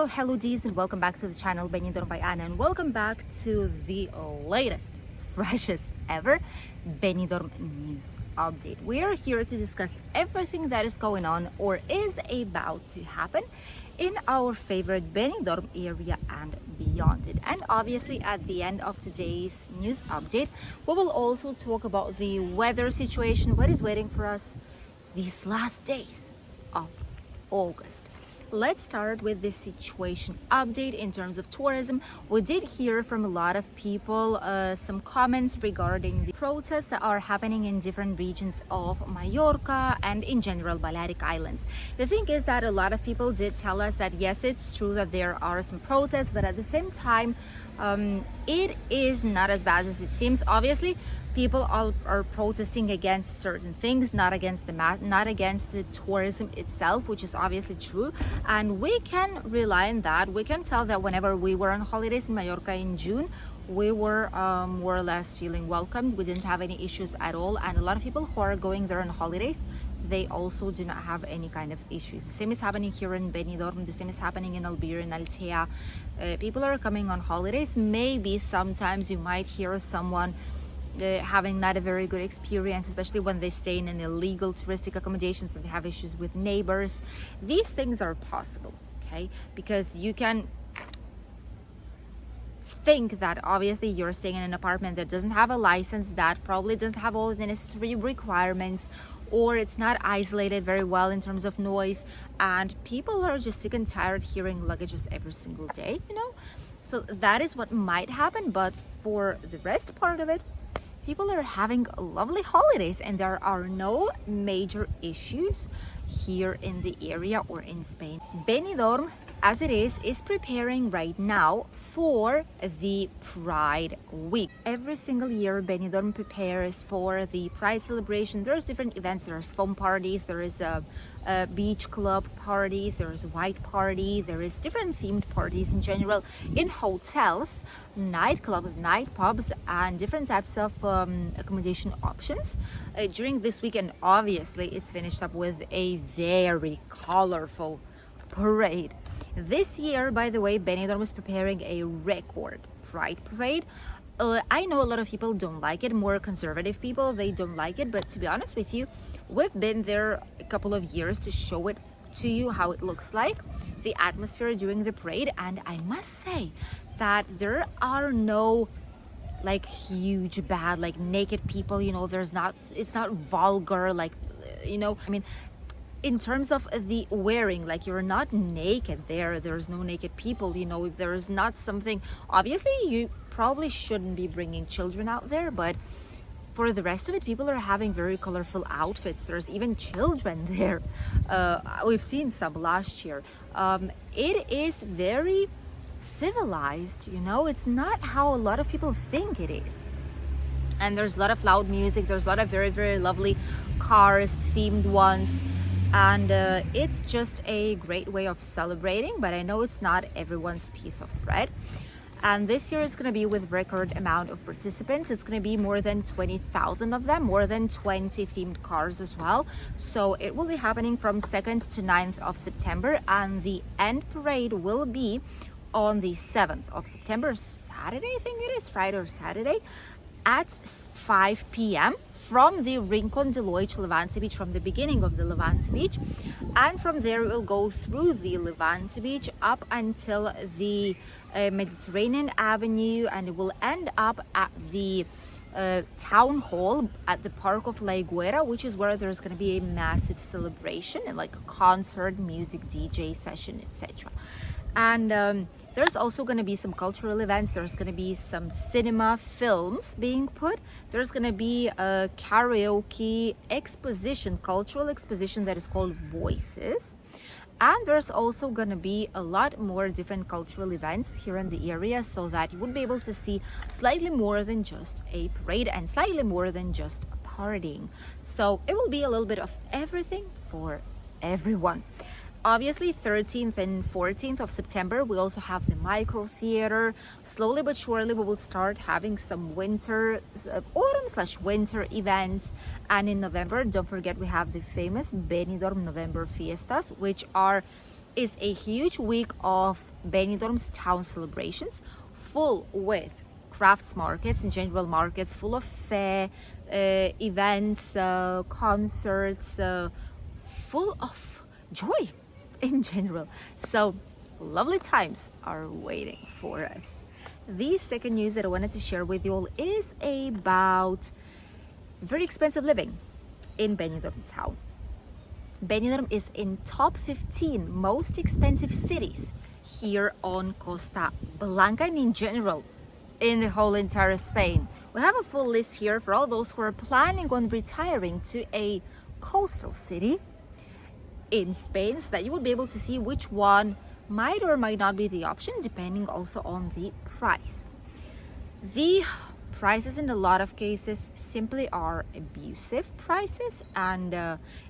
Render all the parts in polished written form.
Hello Ds, and welcome back to the channel Benidorm by Anna, and welcome back to the latest, freshest ever Benidorm news update. We are here to discuss everything that is going on or is about to happen in our favorite Benidorm area and beyond it. And obviously at the end of today's news update, we will also talk about the weather situation, what is waiting for us these last days of August. Let's start with the situation update in terms of tourism. We did hear from a lot of people some comments regarding the protests that are happening in different regions of Mallorca and in general Balearic Islands. The thing is that a lot of people did tell us that yes, it's true that there are some protests, but at the same time it is not as bad as it seems. Obviously people are protesting against certain things, not against the tourism itself, which is obviously true, and we can rely on that. We can tell that whenever we were on holidays in Mallorca in June, we were more or less feeling welcomed. We didn't have any issues at all, and a lot of people who are going there on holidays, they also do not have any kind of issues. The same is happening here in Benidorm, the same is happening in Albir, in Altea. People are coming on holidays. Maybe sometimes you might hear someone having not a very good experience, especially when they stay in an illegal touristic accommodations and they have issues with neighbors. These things are possible, okay? Because you can think that obviously you're staying in an apartment that doesn't have a license, that probably doesn't have all the necessary requirements, or it's not isolated very well in terms of noise, and people are just sick and tired hearing luggages every single day, you know? So that is what might happen, but for the rest part of it, people are having lovely holidays and there are no major issues here in the area or in Spain. Benidorm, as it is preparing right now for the Pride week. Every single year Benidorm prepares for the Pride celebration. There's different events. There's foam parties, there is a beach club parties, there's white party, there is different themed parties in general in hotels, nightclubs, night pubs, and different types of accommodation options during this weekend. Obviously it's finished up with a very colorful parade. This year, by the way, Benidorm is preparing a record Pride parade. I know a lot of people don't like it, more conservative people, they don't like it, but to be honest with you, we've been there a couple of years to show it to you how it looks like, the atmosphere during the parade, and I must say that there are no like huge bad like naked people, you know, it's not vulgar, like, you know, I mean, in terms of the wearing, like you're not naked there's no naked people, you know. If there is not something, obviously you probably shouldn't be bringing children out there, but for the rest of it, people are having very colorful outfits. There's even children there. We've seen some last year. It is very civilized, you know. It's not how a lot of people think it is. And there's a lot of loud music, there's a lot of very, very lovely cars, themed ones, and it's just a great way of celebrating, but I know it's not everyone's piece of bread. And this year it's going to be with record amount of participants. It's going to be more than 20,000 of them, more than 20 themed cars as well. So it will be happening from 2nd to 9th of September, and the end parade will be on the 7th of September, Saturday, I think it is, Friday or Saturday, at 5 p.m. from the Rincon de Loix Levante Beach, from the beginning of the Levante Beach, and from there we'll go through the Levante Beach up until the Mediterranean Avenue, and it will end up at the town hall at the Park of La Higuera, which is where there's going to be a massive celebration and like a concert, music, DJ session, etc. And there's also going to be some cultural events. There's going to be some cinema films being put. There's going to be a karaoke exposition, cultural exposition that is called Voices. And there's also going to be a lot more different cultural events here in the area, so that you would be able to see slightly more than just a parade and slightly more than just partying. So it will be a little bit of everything for everyone. Obviously 13th and 14th of September we also have the micro theater. Slowly but surely we will start having some winter autumn/winter events, and in November, don't forget, we have the famous Benidorm November fiestas, which are is a huge week of Benidorm's town celebrations, full with crafts markets and general markets, full of fair events, concerts, full of joy in general. So lovely times are waiting for us. The second news that I wanted to share with you all is about very expensive living in Benidorm town. Benidorm is in top 15 most expensive cities here on Costa Blanca and in general in the whole entire Spain. We have a full list here for all those who are planning on retiring to a coastal city in Spain, so that you will be able to see which one might or might not be the option, depending also on the price. The prices in a lot of cases simply are abusive prices, and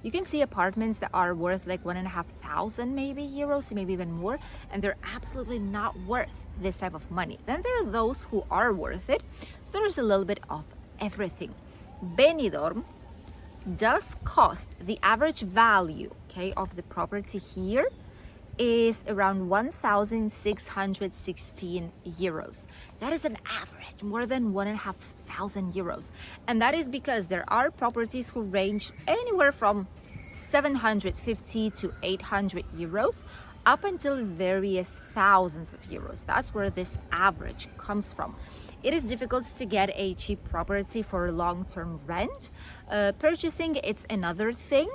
you can see apartments that are worth like 1,500 maybe euros, maybe even more, and they're absolutely not worth this type of money. Then there are those who are worth it. So there's a little bit of everything. Benidorm does cost, the average value, okay, of the property here is around 1,616 euros. That is an average, more than 1,500 euros. And that is because there are properties who range anywhere from 750 to 800 euros up until various thousands of euros. That's where this average comes from. It is difficult to get a cheap property for long-term rent. Purchasing, it's another thing.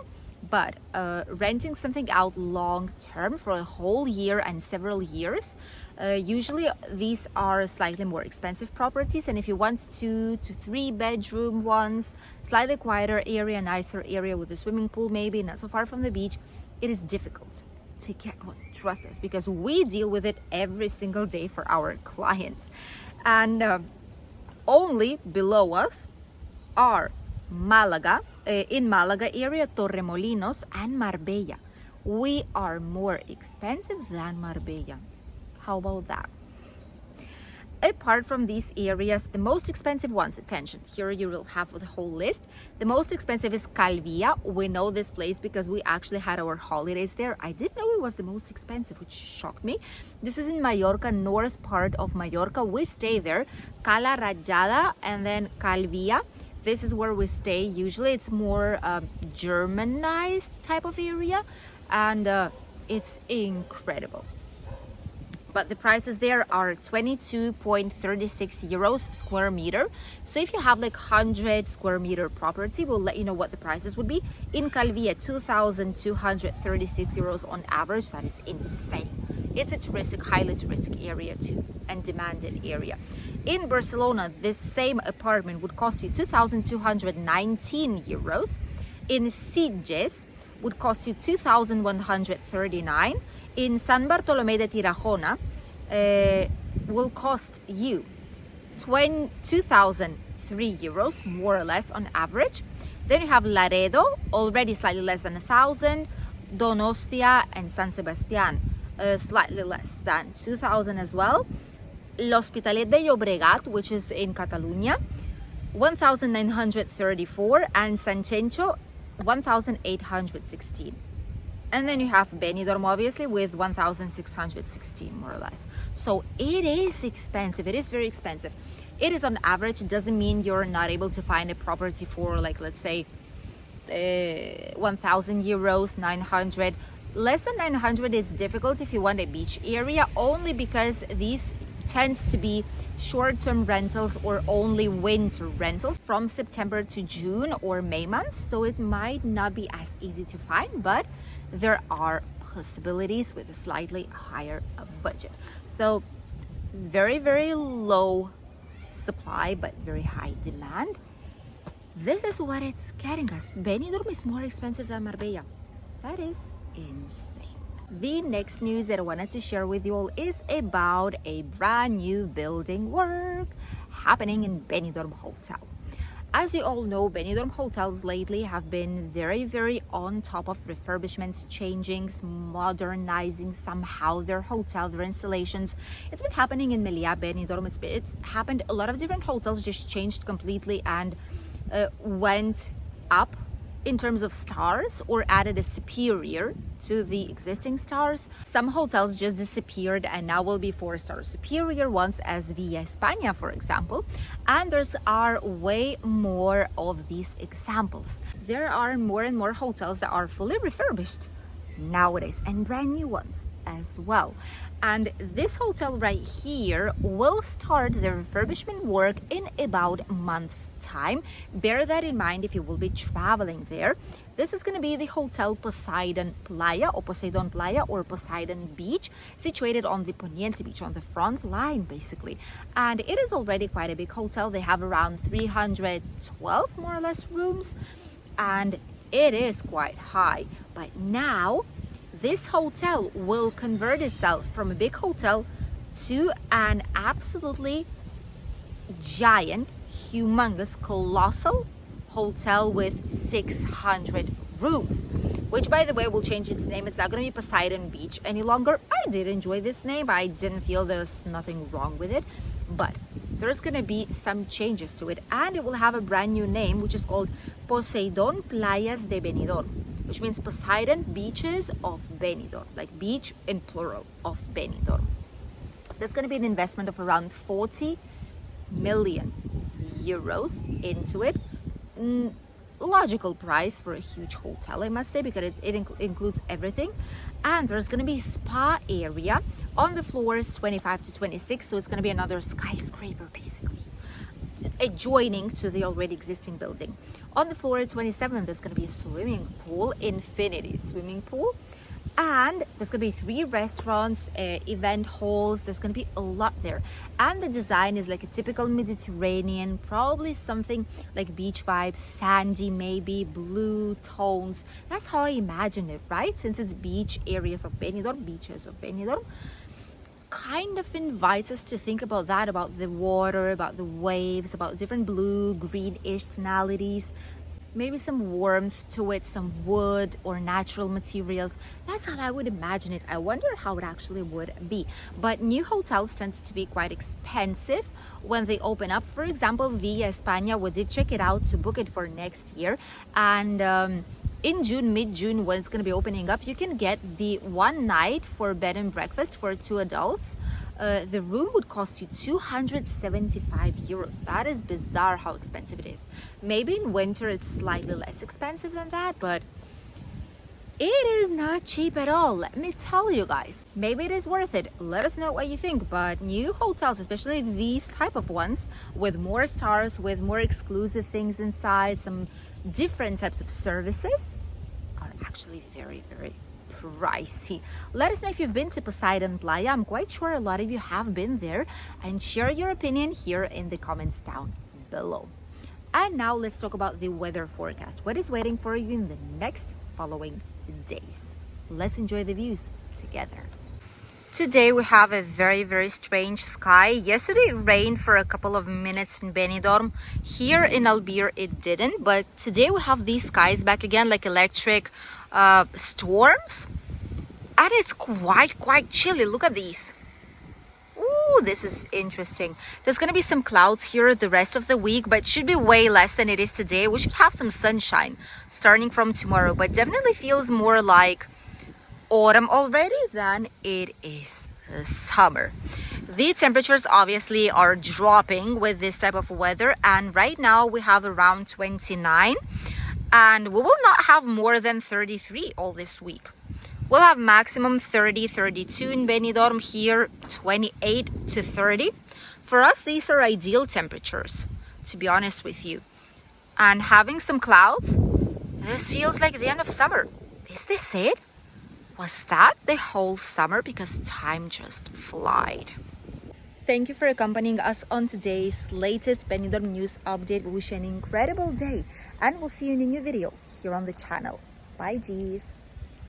But renting something out long term for a whole year and several years, usually these are slightly more expensive properties. And if you want 2 to 3 bedroom ones, slightly quieter area, nicer area with a swimming pool, maybe not so far from the beach, it is difficult to get one. Trust us, because we deal with it every single day for our clients. And only below us are Malaga, in Malaga area, Torremolinos and Marbella. We are more expensive than Marbella. How about that? Apart from these areas, the most expensive ones, attention, here you will have the whole list. The most expensive is Calvia. We know this place because we actually had our holidays there. I didn't know it was the most expensive, which shocked me. This is in Mallorca, north part of Mallorca. We stay there. Cala Rajada and then Calvia. This is where we stay. Usually it's more Germanized type of area, and it's incredible. But the prices there are 22.36 euros square meter. So if you have like 100 square meter property, we'll let you know what the prices would be. In Calvia, 2,236 euros on average. That is insane. It's a highly touristic area too, and demanded area. In Barcelona, this same apartment would cost you 2,219 euros. In Sitges, would cost you 2,139. In San Bartolomé de Tirajana, will cost you 2,003 euros, more or less on average. Then you have Laredo, already slightly less than 1,000. Donostia and San Sebastián, slightly less than 2,000 as well. L'Hospitalet de Llobregat, which is in Catalonia, 1,934, and San Chencho, 1,816. And then you have Benidorm, obviously, with 1,616, more or less. So it is expensive. It is very expensive. It is on average. It doesn't mean you're not able to find a property for, like, let's say, 1,000 euros, 900. Less than 900 is difficult if you want a beach area, only because these tends to be short-term rentals or only winter rentals from September to June or May months. So it might not be as easy to find, but there are possibilities with a slightly higher budget. So very, very low supply, but very high demand. This is what it's getting us. Benidorm is more expensive than Marbella. That is insane. The next news that I wanted to share with you all is about a brand new building work happening in Benidorm Hotel. As you all know, Benidorm hotels lately have been very, very on top of refurbishments, changings, modernizing somehow their hotel, their installations. It's been happening in Meliá, Benidorm. It's happened. A lot of different hotels just changed completely and went up in terms of stars or added a superior to the existing stars. Some hotels just disappeared and now will be 4-star superior ones, as Villa España, for example. And there's are way more of these examples. There are more and more hotels that are fully refurbished nowadays, and brand new ones as well. And this hotel right here will start the refurbishment work in about a month's time. Bear that in mind if you will be traveling there. This is going to be the Hotel Poseidon Playa, or Poseidon Playa, or Poseidon Beach, situated on the Poniente Beach, on the front line basically. And it is already quite a big hotel. They have around 312 more or less rooms, and it is quite high. But now this hotel will convert itself from a big hotel to an absolutely giant, humongous, colossal hotel with 600 rooms, which, by the way, will change its name. It's not going to be Poseidon Beach any longer. I did enjoy this name. I didn't feel there's nothing wrong with it, but there's going to be some changes to it, and it will have a brand new name, which is called Poseidon Playas de Benidorm, which means Poseidon Beaches of Benidorm, like beach in plural of Benidorm. There's going to be an investment of around 40 million euros into it. Logical price for a huge hotel, I must say, because it includes everything. And there's going to be spa area on the floors 25 to 26, so it's going to be another skyscraper basically, adjoining to the already existing building. On the floor 27, there's going to be a swimming pool, infinity swimming pool, and there's going to be 3 restaurants, event halls. There's going to be a lot there, and the design is like a typical Mediterranean, probably something like beach vibes, sandy, maybe blue tones. That's how I imagine it, right? Since it's beach areas of Benidorm, beaches of Benidorm, kind of invites us to think about that, about the water, about the waves, about different blue, greenish tonalities, maybe some warmth to it, some wood or natural materials. That's how I would imagine it. I wonder how it actually would be. But new hotels tend to be quite expensive when they open up. For example, Villa España, we did check it out to book it for next year, and in June, mid-June, when it's going to be opening up, you can get the 1 night for bed and breakfast for 2 adults. The room would cost you 275 euros. That is bizarre how expensive it is. Maybe in winter it's slightly less expensive than that, but it is not cheap at all, let me tell you guys. Maybe it is worth it. Let us know what you think. But new hotels, especially these type of ones with more stars, with more exclusive things inside, some different types of services, are actually very, very pricey. Let us know if you've been to Poseidon Playa. I'm quite sure a lot of you have been there, and share your opinion here in the comments down below. And now let's talk about the weather forecast. What is waiting for you in the next following days? Let's enjoy the views together. Today we have a very, very strange sky. Yesterday it rained for a couple of minutes in Benidorm. Here in Albir it didn't, but today we have these skies back again, like electric storms, and it's quite chilly. Look at these. Ooh, this is interesting. There's gonna be some clouds here the rest of the week, but it should be way less than it is today. We should have some sunshine starting from tomorrow, but definitely feels more like autumn already than it is summer. The temperatures obviously are dropping with this type of weather, and right now we have around 29, and we will not have more than 33 all this week. We'll have maximum 30, 32 in Benidorm, here 28 to 30. For us, these are ideal temperatures, to be honest with you. And having some clouds, this feels like the end of summer. Is this it? Was that the whole summer? Because time just flied. Thank you for accompanying us on today's latest Benidorm news update. We wish you an incredible day, and we'll see you in a new video here on the channel. Bye, Ds.